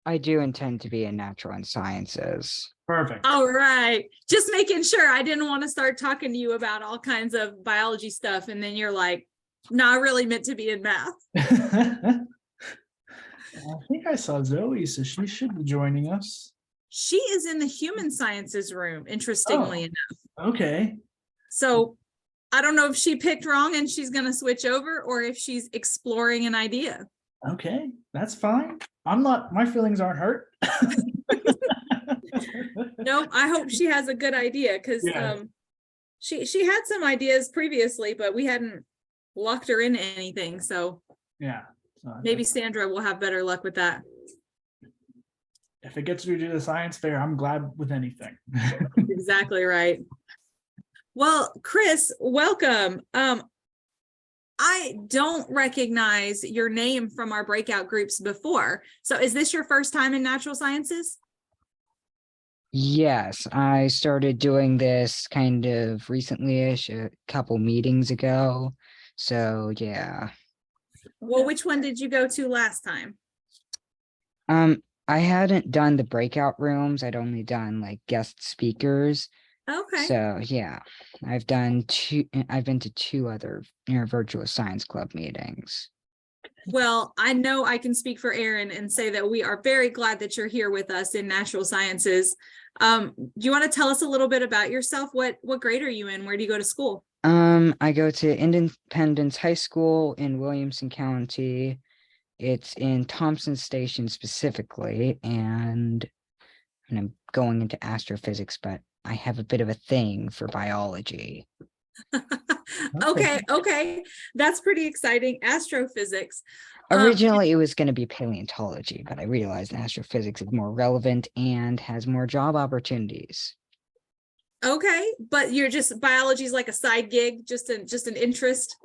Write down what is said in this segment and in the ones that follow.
I do intend to be in natural and sciences. Perfect. All right. Just making sure. I didn't want to start talking to you about all kinds of biology stuff. And then you're like, no, I really meant to be in math. I think I saw Zoe, so she should be joining us. She is in the human sciences room, interestingly enough. Okay. So I don't know if she picked wrong and she's going to switch over, or if she's exploring an idea. Okay, that's fine. My feelings aren't hurt. Nope. I hope she has a good idea, because Yeah. she had some ideas previously, but we hadn't locked her into anything. So Yeah. maybe Sandra will have better luck with that. If it gets her to the science fair, I'm glad with anything. Exactly right. Well, Chris, welcome. I don't recognize your name from our breakout groups before. So is this your first time in natural sciences? Yes, I started doing this kind of recently-ish, a couple meetings ago. So yeah. Well, which one did you go to last time? I hadn't done the breakout rooms. I'd only done like guest speakers. Okay. So yeah, I've been to two other virtual science club meetings. Well, I know I can speak for Erin and say that we are very glad that you're here with us in natural sciences. Do you want to tell us a little bit about yourself? What grade are you in? Where do you go to school? I go to Independence High School in Williamson County. It's in Thompson Station specifically, and I'm going into astrophysics, but I have a bit of a thing for biology. Okay. That's pretty exciting. Astrophysics. Originally, it was going to be paleontology, but I realized astrophysics is more relevant and has more job opportunities. Okay, but you're just, biology is like a side gig, just an interest.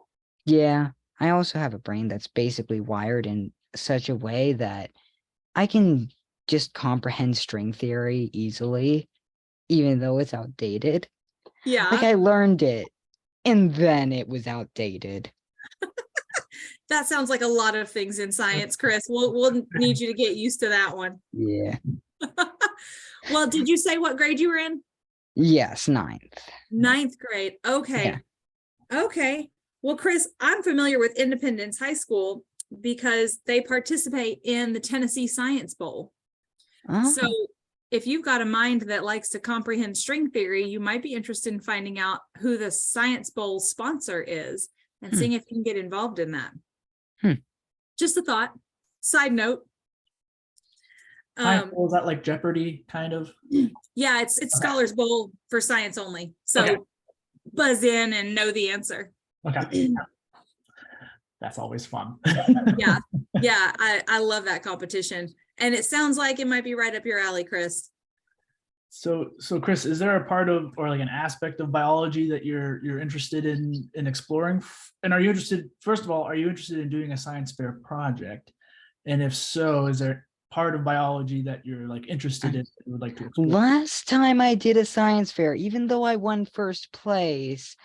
Yeah, I also have a brain that's basically wired in such a way that I can just comprehend string theory easily, even though it's outdated. Yeah. Like I learned it, and then it was outdated. That sounds like a lot of things in science, Chris. We'll need you to get used to that one. Yeah. Well, did you say what grade you were in? Yes, ninth. Ninth grade. Okay. Yeah. Okay. Well, Chris, I'm familiar with Independence High School because they participate in the Tennessee Science Bowl. Oh. So if you've got a mind that likes to comprehend string theory, you might be interested in finding out who the Science Bowl sponsor is and seeing if you can get involved in that. Just a thought. Side note. Was that like Jeopardy kind of? Yeah, it's Scholars Bowl for science only. So buzz in and know the answer. Okay. That's always fun. Yeah. I love that competition. And it sounds like it might be right up your alley, Chris. So Chris, is there a part of, or like an aspect of biology that you're interested in exploring? And are you interested, first of all, are you interested in doing a science fair project? And if so, is there part of biology that you're like interested in, that you would like to explore? Last time I did a science fair, even though I won first place,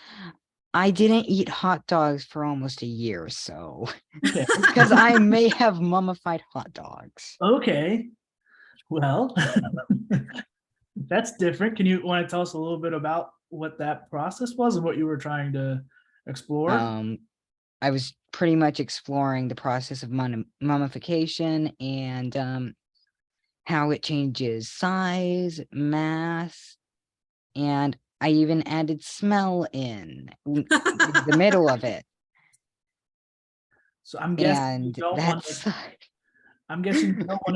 I didn't eat hot dogs for almost a year or so. Because I may have mummified hot dogs. Okay. Well, that's different. Can you want to tell us a little bit about what that process was and what you were trying to explore? I was pretty much exploring the process of mummification and how it changes size, mass, and I even added smell in the middle of it. So I'm guessing you don't want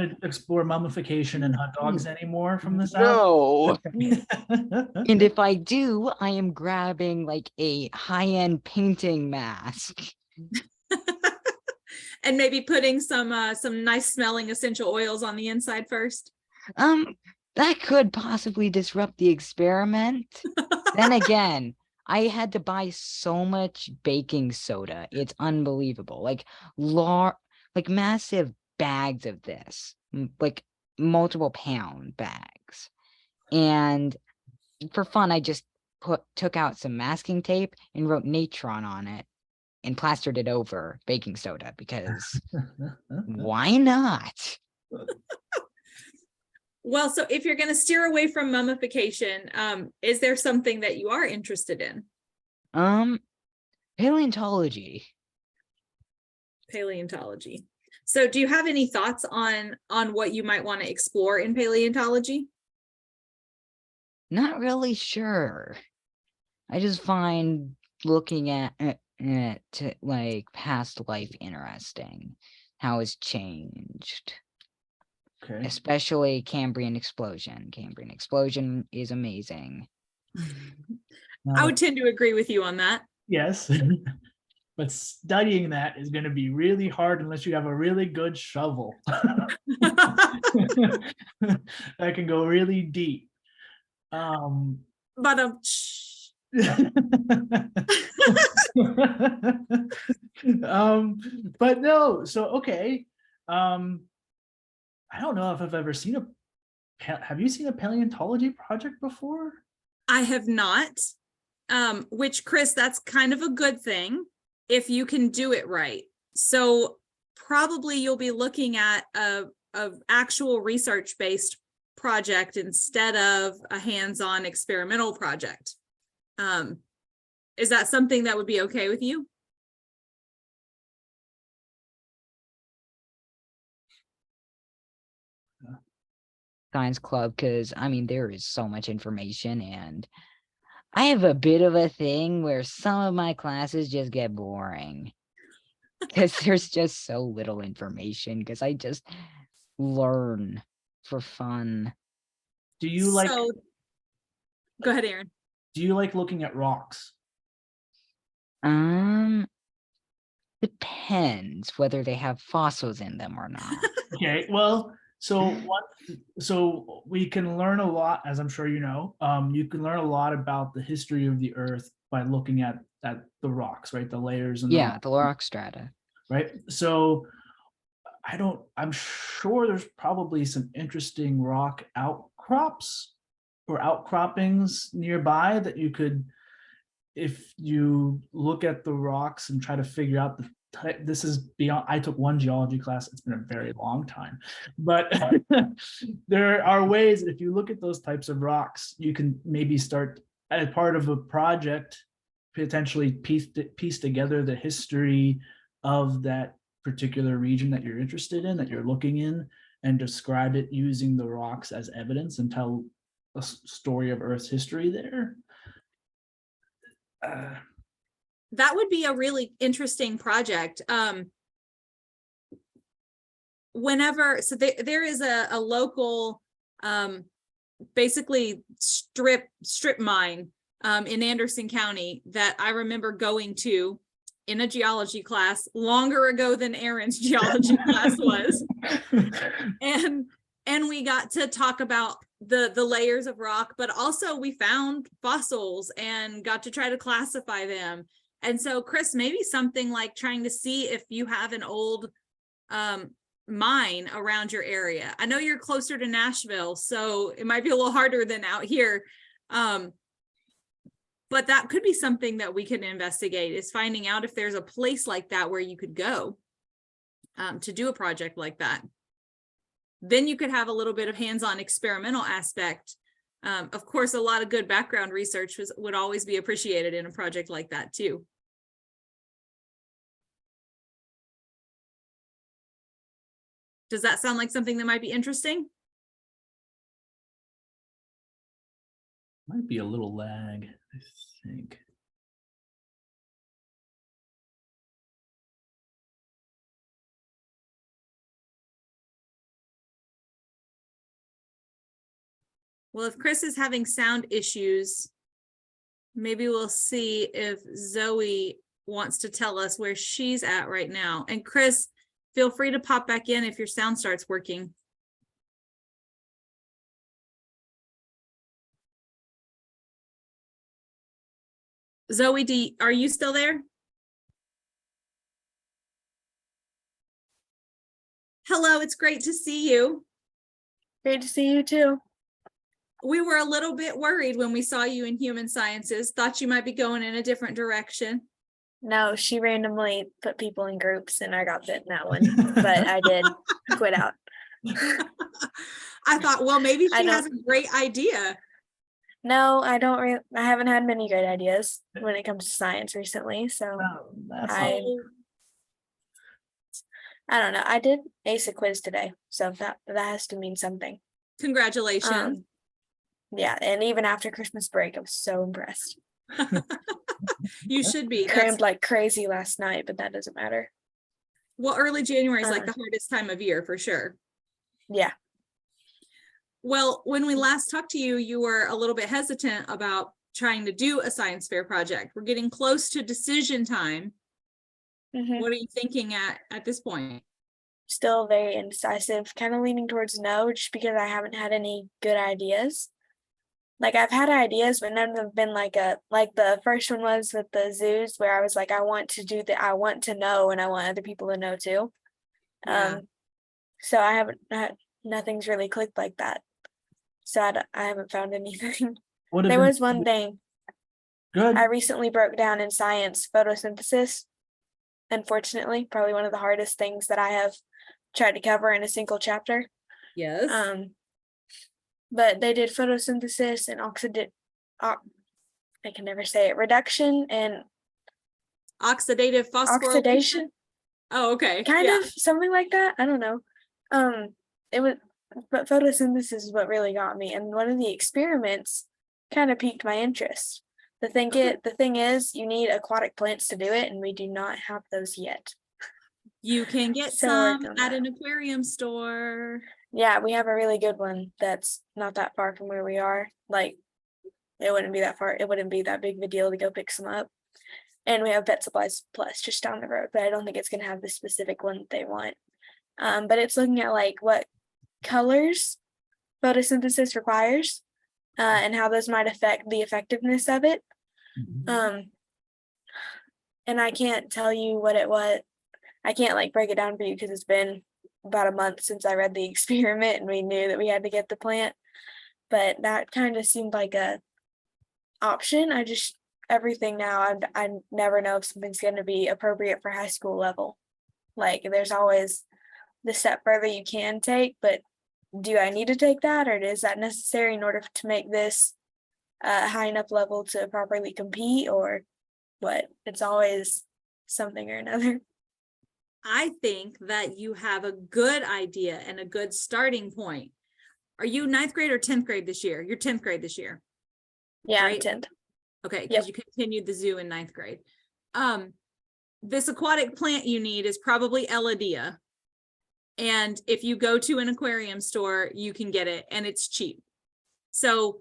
to explore mummification and hot dogs anymore from the south. No. And if I do, I am grabbing like a high-end painting mask. And maybe putting some nice smelling essential oils on the inside first. That could possibly disrupt the experiment. Then again, I had to buy so much baking soda. It's unbelievable. Like massive bags of this, like multiple pound bags. And for fun, I just took out some masking tape and wrote natron on it and plastered it over baking soda because why not? Well, so if you're going to steer away from mummification, is there something that you are interested in? Paleontology. Paleontology. So do you have any thoughts on what you might want to explore in paleontology? Not really sure. I just find looking at like past life interesting, how it's changed, Okay. especially Cambrian explosion. Cambrian explosion is amazing. I would tend to agree with you on that. Yes. But studying that is going to be really hard unless you have a really good shovel. That can go really deep. But but no, so okay. I don't know if I've ever seen have you seen a paleontology project before? I have not. Which, Chris, that's kind of a good thing if you can do it right. So probably you'll be looking at a actual research-based project instead of a hands-on experimental project. Is that something that would be okay with you? Science club, because I mean there is so much information, and I have a bit of a thing where some of my classes just get boring because there's just so little information, because I just learn for fun. Do you like Go ahead, Aaron. do you like looking at rocks? Depends whether they have fossils in them or not. Okay, well, so we can learn a lot, as I'm sure you know. You can learn a lot about the history of the Earth by looking at the rocks, right? The layers and Yeah, the rock strata. right. So I'm sure there's probably some interesting rock outcrops or outcroppings nearby that you could, if you look at the rocks and try to figure out the type. This is beyond, I took one geology class, it's been a very long time, but there are ways that if you look at those types of rocks, you can maybe start as part of a project, potentially piece together the history of that particular region that you're interested in, that you're looking in, and describe it using the rocks as evidence and tell a story of Earth's history there. That would be a really interesting project. Whenever, so there is a local, basically strip mine in Anderson County that I remember going to in a geology class longer ago than Aaron's geology class was. And we got to talk about the layers of rock, but also we found fossils and got to try to classify them. And so, Chris, maybe something like trying to see if you have an old mine around your area. I know you're closer to Nashville, so it might be a little harder than out here. But that could be something that we can investigate, is finding out if there's a place like that where you could go to do a project like that. Then you could have a little bit of hands-on experimental aspect. Of course, a lot of good background research would always be appreciated in a project like that too. Does that sound like something that might be interesting? Might be a little lag, I think. Well, if Chris is having sound issues, maybe we'll see if Zoe wants to tell us where she's at right now. And Chris, feel free to pop back in if your sound starts working. Zoe, are you still there? Hello, it's great to see you. Great to see you too. We were a little bit worried when we saw you in human sciences, thought you might be going in a different direction. No, she randomly put people in groups and I got bit in that one, but I did quit out. I thought, well, maybe I she has don't- a great idea. No, I don't really, I haven't had many great ideas when it comes to science recently. So No, that's I- all. I don't know. I did ace a quiz today, so that has to mean something. Congratulations. Yeah, and even after Christmas break, I was so impressed. You should be. That's, Crammed like crazy last night, but that doesn't matter. well, early January is like Uh. the hardest time of year for sure. Yeah. Well, when we last talked to you, you were a little bit hesitant about trying to do a science fair project. We're getting close to decision time. Mhm. What are you thinking at this point? Still very indecisive, kind of leaning towards no, just because I haven't had any good ideas. Like I've had ideas, but none of them have been like the first one was with the zoos, where I was like, I want to know, and I want other people to know too. Yeah. So I haven't nothing's really clicked like that. So I haven't found anything. Would have There been was one thing. good. I recently broke down in science photosynthesis. Unfortunately, probably one of the hardest things that I have tried to cover in a single chapter. Yes. But they did photosynthesis and I can never say it, reduction and Oxidative phosphorylation. oxidation, Oh, okay. kind Yeah. of something like that. I don't know. It was, but photosynthesis is what really got me. And one of the experiments kind of piqued my interest. The thing is, you need aquatic plants to do it, and we do not have those yet. You can get So some working on at that. an aquarium store. Yeah, we have a really good one that's not that far from where we are. Like, it wouldn't be that far. It wouldn't be that big of a deal to go pick some up. And we have Pet Supplies Plus just down the road, but I don't think it's going to have the specific one that they want. But it's looking at like what colors photosynthesis requires, and how those might affect the effectiveness of it. Mhm. And I can't tell you what it was. I can't like break it down for you because it's been about a month since I read the experiment and we knew that we had to get the plant. But that kind of seemed like a option. Everything now, I never know if something's going to be appropriate for high school level. Like there's always the step further you can take, but do I need to take that, or is that necessary in order to make this high enough level to properly compete, or what? It's always something or another. I think that you have a good idea and a good starting point. Are you 9th grade or 10th grade this year? You're 10th grade this year. Yeah, Right. I'm 10th. Okay, because you continued the zoo in 9th grade. This aquatic plant you need is probably Elodea. And if you go to an aquarium store, you can get it and it's cheap. So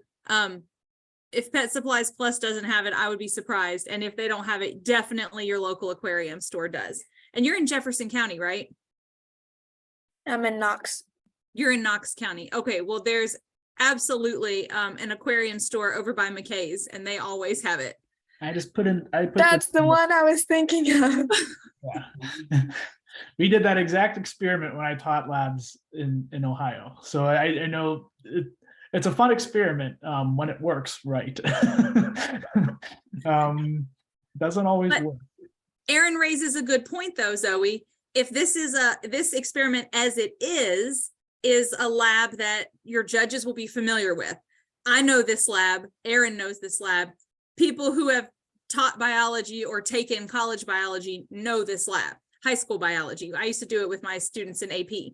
if Pet Supplies Plus doesn't have it, I would be surprised. And if they don't have it, definitely your local aquarium store does. And you're in Jefferson County, right? I'm in Knox. You're in Knox County. Okay, well, there's absolutely an aquarium store over by McKay's, and they always have it. I put That's the one I was thinking of. Yeah. We did that exact experiment when I taught labs in Ohio. So I know it's a fun experiment when it works right. Doesn't always But work. Aaron raises a good point though, Zoe. If this experiment as it is a lab that your judges will be familiar with. I know this lab, Aaron knows this lab. People who have taught biology or taken college biology know this lab, high school biology. I used to do it with my students in AP.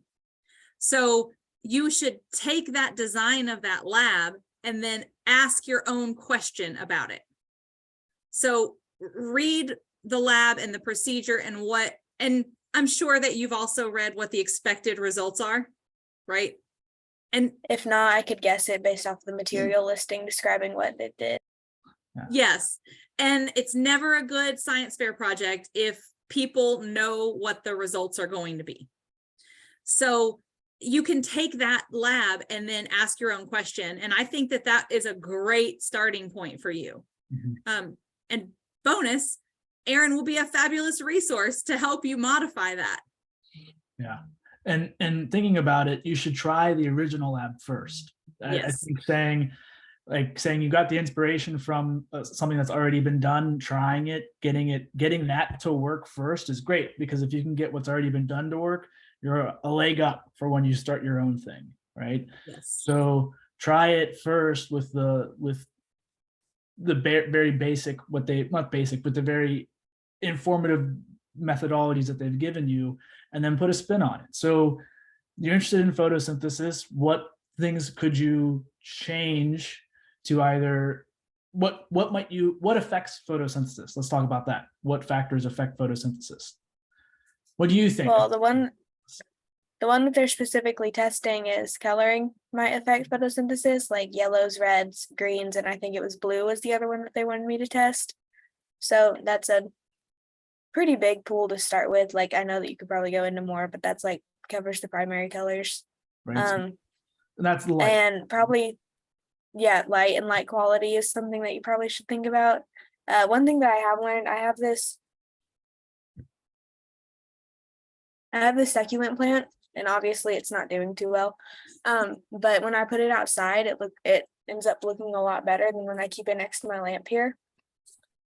So you should take that design of that lab and then ask your own question about it. So read the lab and the procedure and I'm sure that you've also read what the expected results are, right? And If not, I could guess it based off the material listing describing what it did. yes, and it's never a good science fair project if people know what the results are going to be. So you can take that lab and then ask your own question. And I think that that is a great starting point for you. Mhm. And bonus, Aaron will be a fabulous resource to help you modify that. Yeah. And thinking about it, you should try the original lab first. I Yes. think saying you got the inspiration from something that's already been done, trying it, getting that to work first is great, because if you can get what's already been done to work, you're a leg up for when you start your own thing. right? Yes. So try it first with the very basic, not basic, but the very informative methodologies that they've given you, and then put a spin on it. So you're interested in photosynthesis. What things could you change to either what affects photosynthesis? Let's talk about that. What factors affect photosynthesis? What do you think? Well, the one that they're specifically testing is coloring might affect photosynthesis, like yellows, reds, greens, and I think it was blue was the other one that they wanted me to test. So that's a pretty big pool to start with. Like, I know that you could probably go into more, but that's like covers the primary colors. Right. And that's the light. And probably, yeah, light and light quality is something that you probably should think about. One thing that I have learned, I have this succulent plant, and obviously it's not doing too well. But when I put it outside, it ends up looking a lot better than when I keep it next to my lamp here.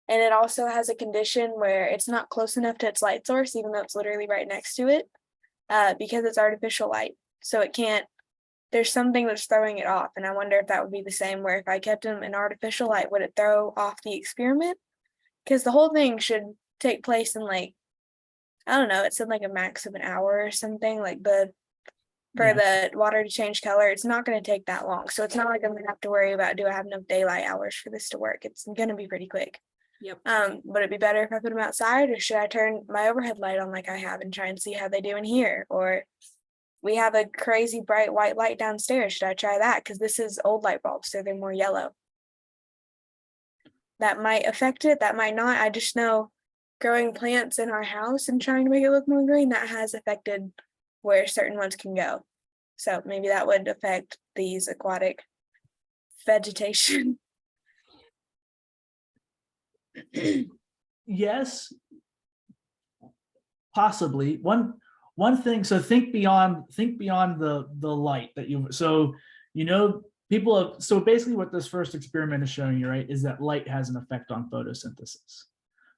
And it also has a condition where it's not close enough to its light source, even though it's literally right next to it, because it's artificial light. So it can't, there's something that's throwing it off. And I wonder if that would be the same, where if I kept them in artificial light, would it throw off the experiment? Because the whole thing should take place in like, I don't know, it said like a max of an hour or something, like for the water to change color, it's not going to take that long. So it's not like I'm going to have to worry about, do I have enough daylight hours for this to work? It's going to be pretty quick. Yep. Would it be better if I put them outside, or should I turn my overhead light on like I have and try and see how they do in here? Or we have a crazy bright white light downstairs. Should I try that? Because this is old light bulbs, so they're more yellow. That might affect it, that might not. I just know growing plants in our house and trying to make it look more green, that has affected where certain ones can go. So maybe that would affect these aquatic vegetation. Yes, possibly. One thing, so think beyond the light that people have, so basically what this first experiment is showing you, right, is that light has an effect on photosynthesis,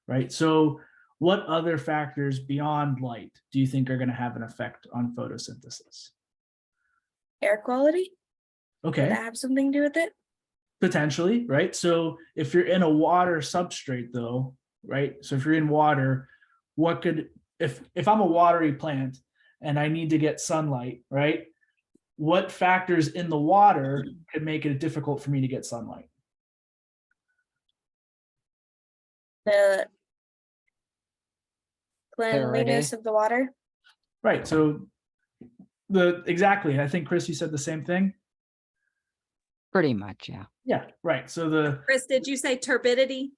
right? So what other factors beyond light do you think are going to have an effect on photosynthesis? Air quality? Okay. Would that have something to do with it? Potentially, right? So if you're in a water substrate though, right? So if you're in water, what could, if I'm a watery plant and I need to get sunlight, right? What factors in the water could make it difficult for me to get sunlight? The cleanliness of the water? Right. So exactly. I think Chris, you said the same thing. Pretty much, yeah. Yeah, right. So Chris, did you say turbidity?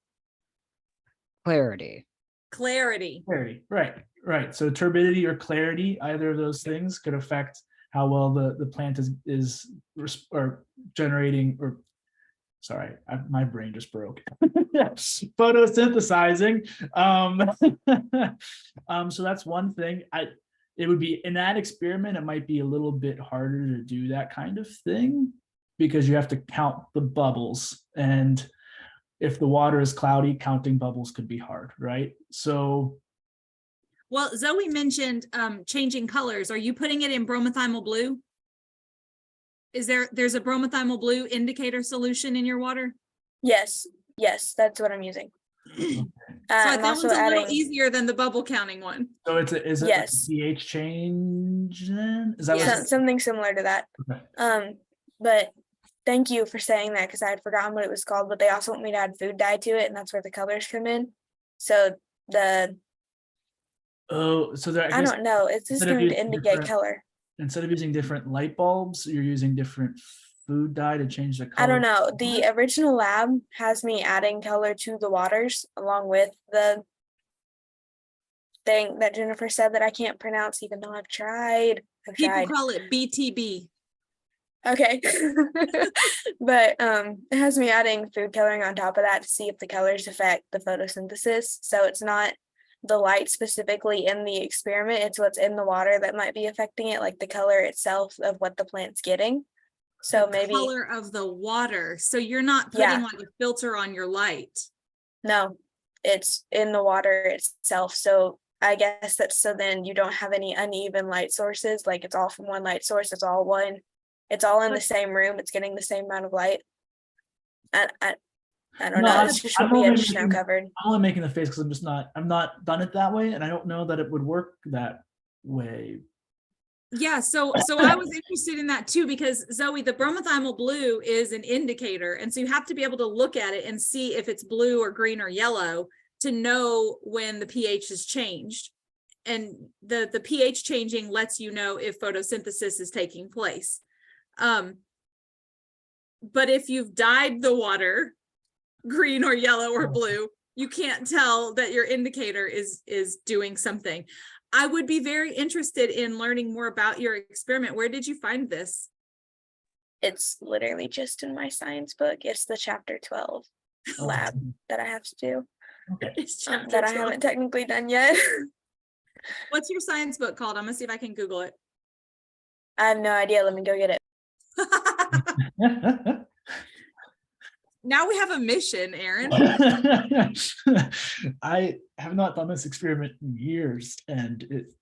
Clarity. Clarity. Right. So turbidity or clarity, either of those things could affect how well the plant is generating, or sorry, my brain just broke. Photosynthesizing. So that's one thing. It would be in that experiment, it might be a little bit harder to do that kind of thing, because you have to count the bubbles, and if the water is cloudy, counting bubbles could be hard, right? So, well, Zoe mentioned changing colors. Are you putting it in bromothymol blue? There's a bromothymol blue indicator solution in your water? Yes, that's what I'm using. So that one's a little easier than the bubble counting one. So is it yes. a pH change then? Is that Yes. Something similar to that? Okay. But thank you for saying that, because I had forgotten what it was called, but they also want me to add food dye to it, and that's where the colors come in. So I don't know, it's just going to indicate color. Instead of using different light bulbs, you're using different food dye to change the color. I don't know. The original lab has me adding color to the waters along with the thing that Jennifer said that I can't pronounce, even though I've tried. People call it BTB. Okay. But it has me adding food coloring on top of that to see if the colors affect the photosynthesis. So it's not the light specifically in the experiment, it's what's in the water that might be affecting it, like the color itself of what the plant's getting. So maybe color of the water. So you're not putting like a filter on your light. No, it's in the water itself. So I guess that's, so then you don't have any uneven light sources, like it's all from one light source, it's all one it's all in the same room. It's getting the same amount of light. I don't No, know. It's just what we had snow covered. I'm only making the face because I'm not done it that way, and I don't know that it would work that way. Yeah, so I was interested in that too, because Zoe, the bromothymol blue is an indicator. And so you have to be able to look at it and see if it's blue or green or yellow to know when the pH has changed. And the pH changing lets you know if photosynthesis is taking place. But if you've dyed the water green or yellow or blue, you can't tell that your indicator is doing something. I would be very interested in learning more about your experiment. Where did you find this? It's literally just in my science book. It's the chapter 12 lab that I have to do. Okay. That I haven't technically done yet. What's your science book called? I'm gonna see if I can Google it. I have no idea. Let me go get it. Now we have a mission, Aaron. I have not done this experiment in years, and it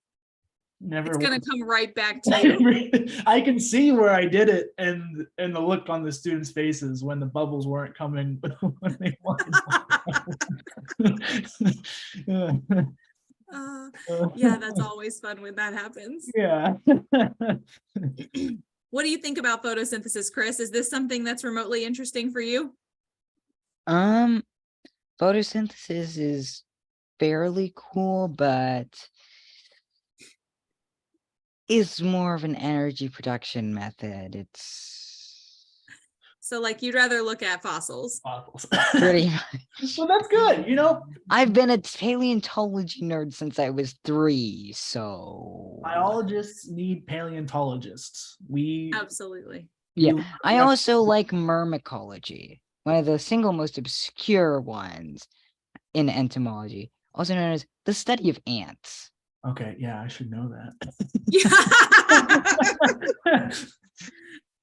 never. It's gonna come right back to you. I can see where I did it, and the look on the students' faces when the bubbles weren't coming when they wanted. Yeah, that's always fun when that happens. Yeah. What do you think about photosynthesis, Chris? Is this something that's remotely interesting for you? Photosynthesis is fairly cool, but it's more of an energy production method. It's So like you'd rather look at fossils. pretty much. Well, that's good. You know, I've been a paleontology nerd since I was 3, so biologists need paleontologists. Absolutely. yeah. we- I also like myrmecology, one of the single most obscure ones in entomology, also known as the study of ants. Okay, yeah, I should know that. Yeah.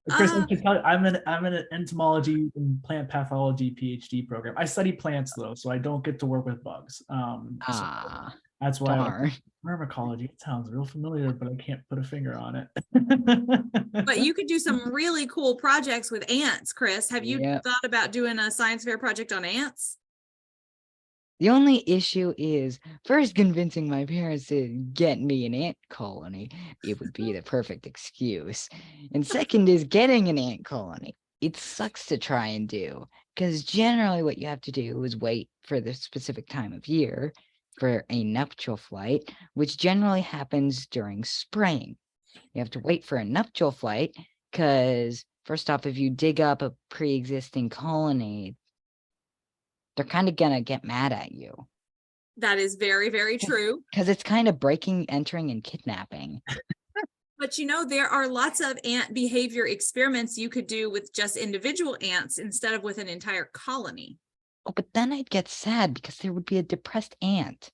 Chris, I should tell you, I'm in an entomology and plant pathology PhD program. I study plants though, so I don't get to work with bugs. So that's why Darn. myrmecology. It sounds real familiar, but I can't put a finger on it. But you could do some really cool projects with ants, Chris. Have you Yep. thought about doing a science fair project on ants? The only issue is first convincing my parents to get me an ant colony. It would be the perfect excuse. And second is getting an ant colony. It sucks to try and do because generally what you have to do is wait for the specific time of year for a nuptial flight, which generally happens during spring. You have to wait for a nuptial flight because first off, if you dig up a pre-existing colony, they're kind of gonna get mad at you. That is very, very true. Because it's kind of breaking, entering, and kidnapping. But you know, there are lots of ant behavior experiments you could do with just individual ants instead of with an entire colony. Oh, but then I'd get sad because there would be a depressed ant.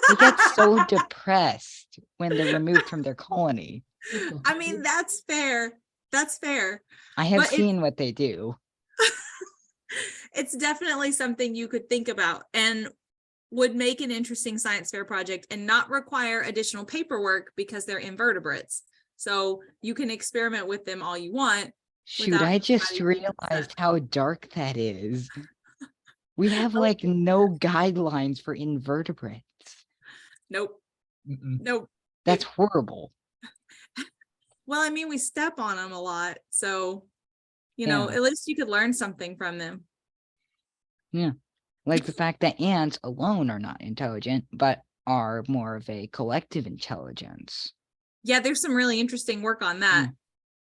They get so depressed when they're removed from their colony. I mean, that's fair. That's fair. I have But seen what they do. It's definitely something you could think about and would make an interesting science fair project and not require additional paperwork because they're invertebrates. So you can experiment with them all you want. Shoot, without I just anybody being realized upset. how dark that is. We have like no guidelines for invertebrates. Nope. Mm-mm. Nope. That's horrible. Well, I mean, we step on them a lot. So, you know, Yeah. at least you could learn something from them. Like the fact that ants alone are not intelligent, but are more of a collective intelligence. Yeah, there's some really interesting work on that.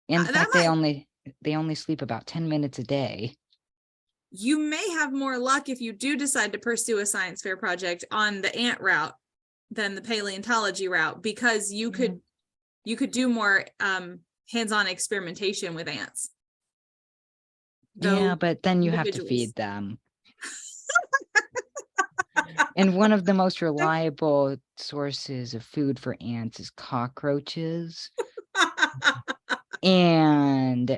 And the That fact they only sleep about 10 minutes a day. You may have more luck if you do decide to pursue a science fair project on the ant route than the paleontology route, because you could do more hands-on experimentation with ants. Yeah, but then you have to individuals. feed them. And one of the most reliable sources of food for ants is cockroaches. And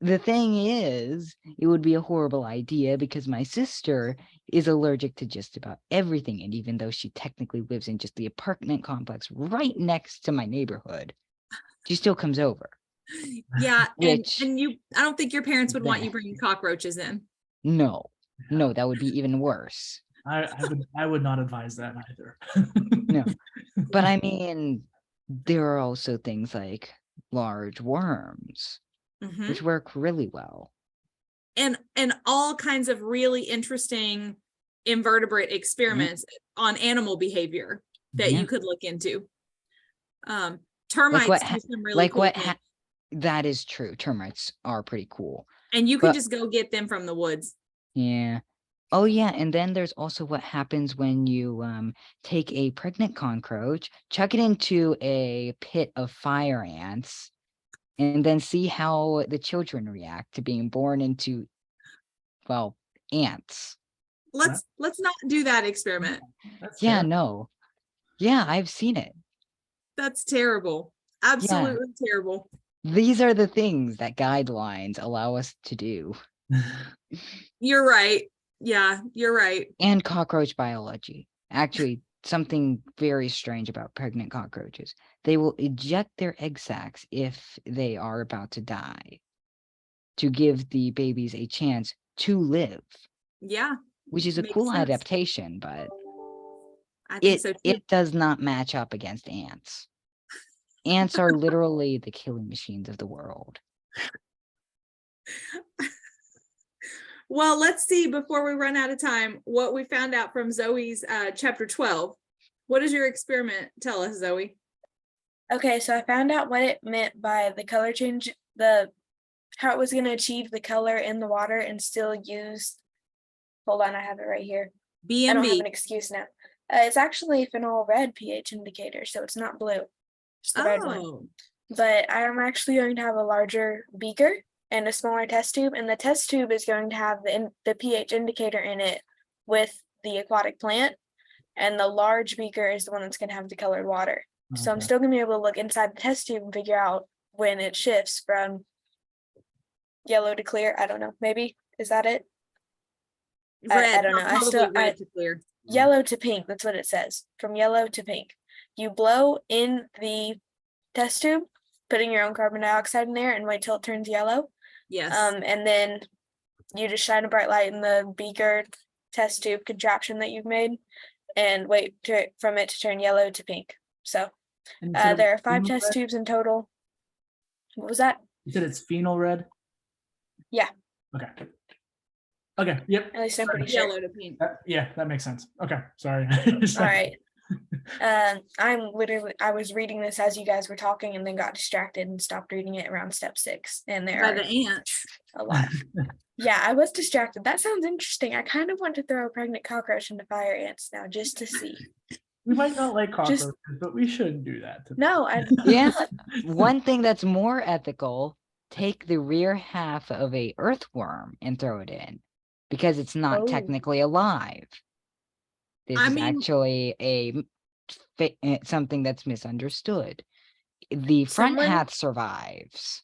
the thing is, it would be a horrible idea because my sister is allergic to just about everything. And even though she technically lives in just the apartment complex right next to my neighborhood, she still comes over. Yeah, Which- and you, I don't think your parents would want you That- bringing cockroaches in. No, that would be even worse. I would not advise that either. No. But I mean, there are also things like large worms, Mhm. which work really well. And all kinds of really interesting invertebrate experiments on animal behavior that Yeah. you could look into. Like Termites what, do some really like cool what, things, that is true. Termites are pretty cool. and you can but- just go get them from the woods. Yeah. Oh yeah, and then there's also what happens when you take a pregnant cockroach, chuck it into a pit of fire ants, and then see how the children react to being born into, well, ants. Let's not do that experiment. That's Yeah, terrible. no. Yeah, I've seen it. That's terrible. Absolutely terrible. These are the things that guidelines allow us to do. You're right. Yeah, you're right. And cockroach biology. Actually, something very strange about pregnant cockroaches. They will eject their egg sacs if they are about to die to give the babies a chance to live, Yeah, which is a Makes cool sense. adaptation, but I think so too. it does not match up against ants. Ants are literally the killing machines of the world. Well, let's see before we run out of time what we found out from Zoe's chapter 12. What does your experiment tell us, Zoe? Okay, so I found out what it meant by the color change, how it was going to achieve the color in the water and still use, hold on, I have it right here. I don't have BMB. an excuse now. It's actually phenol red pH indicator, so it's not blue, just the red one. Oh, But I am actually going to have a larger beaker and a smaller test tube, and the test tube is going to have the pH indicator in it with the aquatic plant, and the large beaker is the one that's going to have the colored water. So I'm Okay. still going to be able to look inside the test tube and figure out when it shifts from yellow to clear. I don't know, maybe, is that it? red. don't know. I Probably still- red to clear. Yellow to pink, that's what it says, from yellow to pink. You blow in the test tube, putting your own carbon dioxide in there and wait till it turns yellow. Yes. And then you just shine a bright light in the beaker test tube contraption that you've made and wait from it to turn yellow to pink. So And you said there are it's 5 phenol test red? tubes in total. What was that? You said it's phenol red? Yeah. Okay. Okay, yep. At least I'm pretty sure. Yellow to pink. Yeah, that makes sense. Okay, sorry. All right. I was reading this as you guys were talking and then got distracted and stopped reading it around step 6. And there By are the ants. a lot. Yeah, I was distracted. That sounds interesting. I kind of want to throw a pregnant cockroach into fire ants now just to see. We might not like Just- cockroaches, but we shouldn't do that. to No, I Yeah. One thing that's more ethical, take the rear half of a earthworm and throw it in, because it's not Oh. technically alive. This I is mean- actually something that's misunderstood. The front Someone- half survives,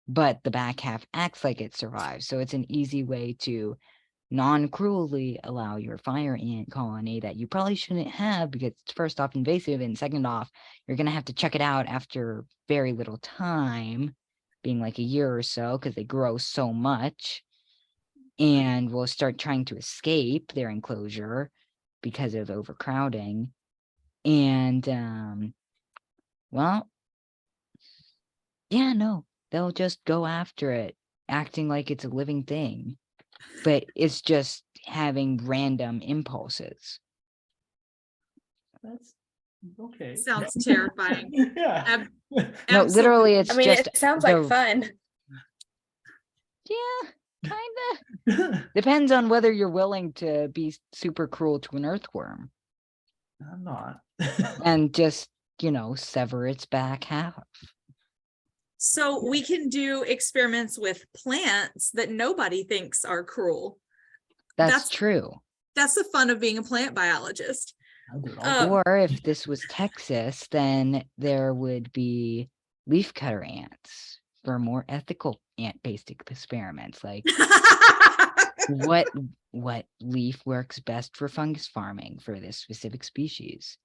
but the back half acts like it survives. So it's an easy way to non-cruelly allow your fire ant colony that you probably shouldn't have, because it's first off invasive, and second off, you're going to have to check it out after very little time, being like a year or so, because they grow so much, and will start trying to escape their enclosure because of overcrowding. And well, yeah, no, they'll just go after it, acting like it's a living thing, but it's just having random impulses. That's okay. Sounds terrifying. Yeah. Ab- No, Absolutely. literally, it's I mean, just it sounds like the- fun. Yeah, kind of depends on whether you're willing to be super cruel to an earthworm I'm not. and just, sever its back half. So we can do experiments with plants that nobody thinks are cruel. That's true. That's the fun of being a plant biologist. I'll do it all. Um, Or if this was Texas, then there would be leafcutter ants for more ethical ant-based experiments, like what leaf works best for fungus farming for this specific species.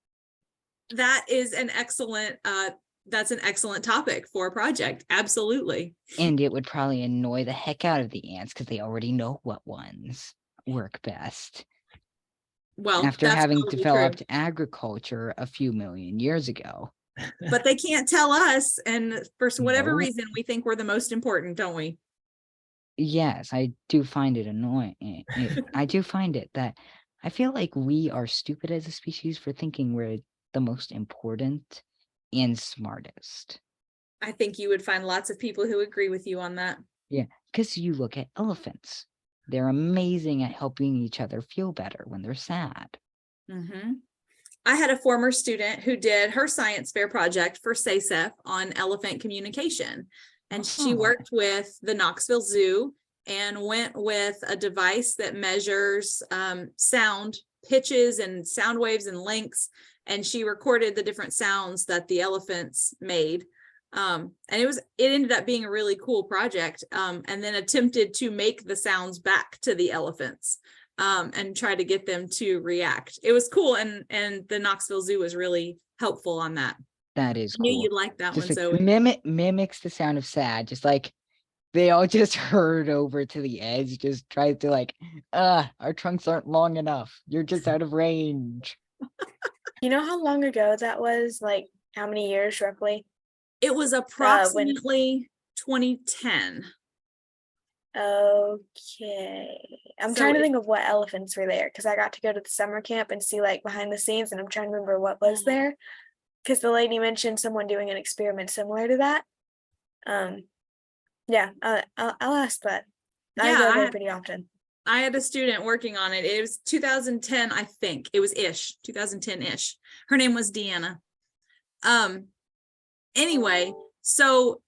That is an excellent That's an excellent topic for a project. Absolutely. And it would probably annoy the heck out of the ants because they already know what ones work best. Well, After that's having probably developed true. agriculture a few million years ago. But they can't tell us. And for whatever No. reason, we think we're the most important, don't we? Yes, I do find it annoying. I do find it that I feel like we are stupid as a species for thinking we're the most important and smartest. I think you would find lots of people who agree with you on that. Yeah, because you look at elephants. They're amazing at helping each other feel better when they're sad. I had a former student who did her science fair project for SASEF on elephant communication. And she Oh. worked with the Knoxville Zoo and went with a device that measures sound pitches and sound waves and lengths. And she recorded the different sounds that the elephants made. And it ended up being a really cool project, and then attempted to make the sounds back to the elephants, and try to get them to react. It was cool. And the Knoxville Zoo was really helpful on that. That is I knew cool. you'd like that Just one, like Zoe. mimics the sound of sad, just like they all just herd over to the edge, just try to like, our trunks aren't long enough. You're just out of range. You know how long ago that was? Like how many years roughly? It was approximately 2010. Okay. I'm So trying to think of what elephants were there because I got to go to the summer camp and see like behind the scenes, and I'm trying to remember what was there because the lady mentioned someone doing an experiment similar to that. Yeah, I'll ask that. I Yeah, go I there had- pretty often. I had a student working on it. It was 2010, I think. It was 2010-ish. Her name was Deanna. Anyway, so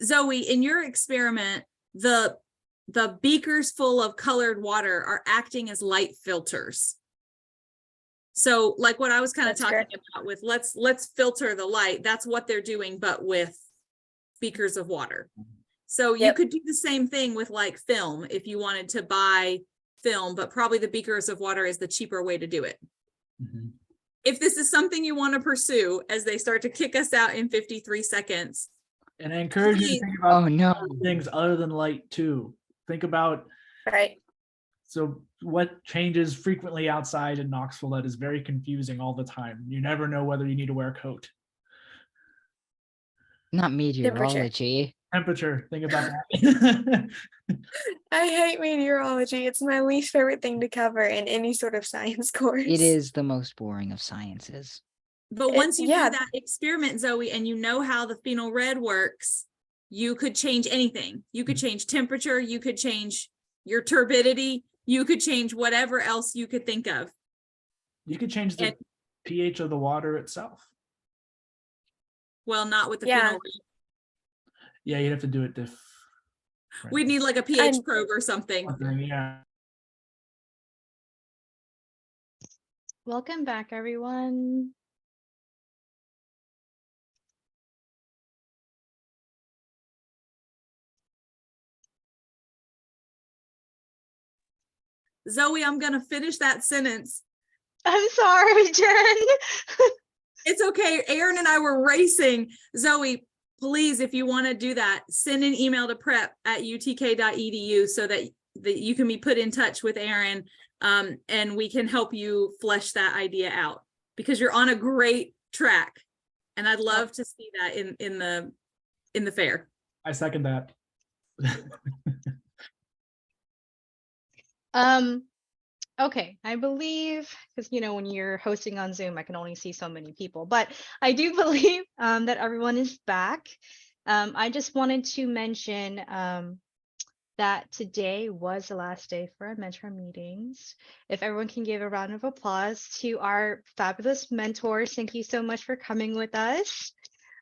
Zoe, in your experiment, the beakers full of colored water are acting as light filters. So like what I was kind of That's talking correct. about with let's filter the light, that's what they're doing, but with beakers of water. So you Yep. could do the same thing with like film if you wanted to buy film, but probably the beakers of water is the cheaper way to do it. Mhm. If this is something you want to pursue as they start to kick us out in 53 seconds. And I encourage you to Please. think about Oh no. other things other than light too. Think about, Right. so what changes frequently outside in Knoxville that is very confusing all the time. You never know whether you need to wear a coat. Not meteorology. Temperature, think about that. I hate meteorology. It's my least favorite thing to cover in any sort of science course. It is the most boring of sciences. But once you yeah. do that experiment, Zoe, and you know how the phenol red works, you could change anything. You could change temperature, you could change your turbidity, you could change whatever else you could think of. You could change the And- pH of the water itself. Well, not with the Yeah. phenol red. Yeah, you'd have to do it We'd need like a pH And- probe or something. Yeah. Welcome back, everyone. Zoe, I'm gonna finish that sentence. I'm sorry, Jen. It's okay. Aaron and I were racing. Zoe, please, if you want to do that, send an email to prep@utk.edu so that you can be put in touch with Aaron, and we can help you flesh that idea out because you're on a great track. And I'd love to see that in the fair. I second that. Okay, I believe, because when you're hosting on Zoom, I can only see so many people, but I do believe that everyone is back. I just wanted to mention that today was the last day for our mentor meetings. If everyone can give a round of applause to our fabulous mentors, thank you so much for coming with us.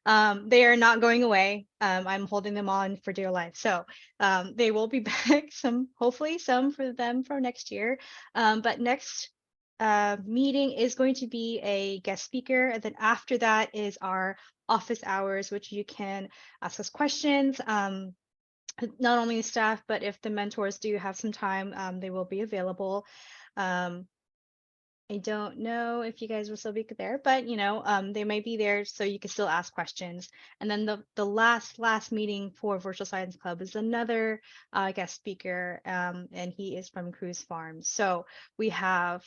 They are not going away. I'm holding them on for dear life. So they will be back, hopefully some for them for next year. But next meeting is going to be a guest speaker. And then after that is our office hours, which you can ask us questions. Not only staff, but if the mentors do have some time, they will be available. I don't know if you guys will still be there, but they might be there, so you can still ask questions. And then the last meeting for Virtual Science Club is another guest speaker, and he is from Cruise Farms. So we have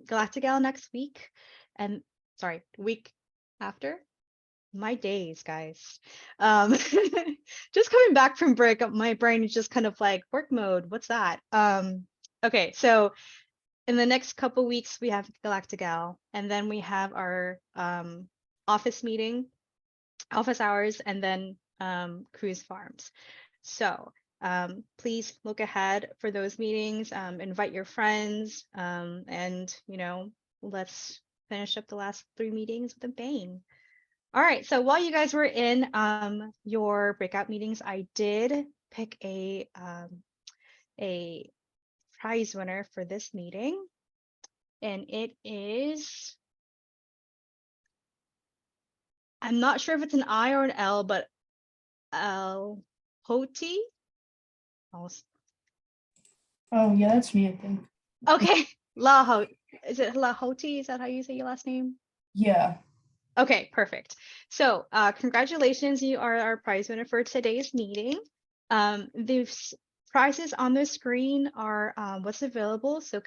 Galactic Gal next week, and sorry, week after. My days, guys. Just coming back from break, my brain is just kind of like work mode. What's that? Okay, so in the next couple weeks we have Galactic Gal, and then we have our office meeting, office hours, and then Cruise Farms. So please look ahead for those meetings, invite your friends, and let's finish up the last 3 meetings with a bang. All right, so while you guys were in your breakout meetings, I did pick a prize winner for this meeting, and it is, I'm not sure if it's an I or an L, but Hoti. Oh yeah, that's me, I think. Okay, Laho. Is it Lahoti? Is that how you say your last name? Yeah. Okay, perfect. So congratulations, you are our prize winner for today's meeting. The prizes on the screen are what's available, so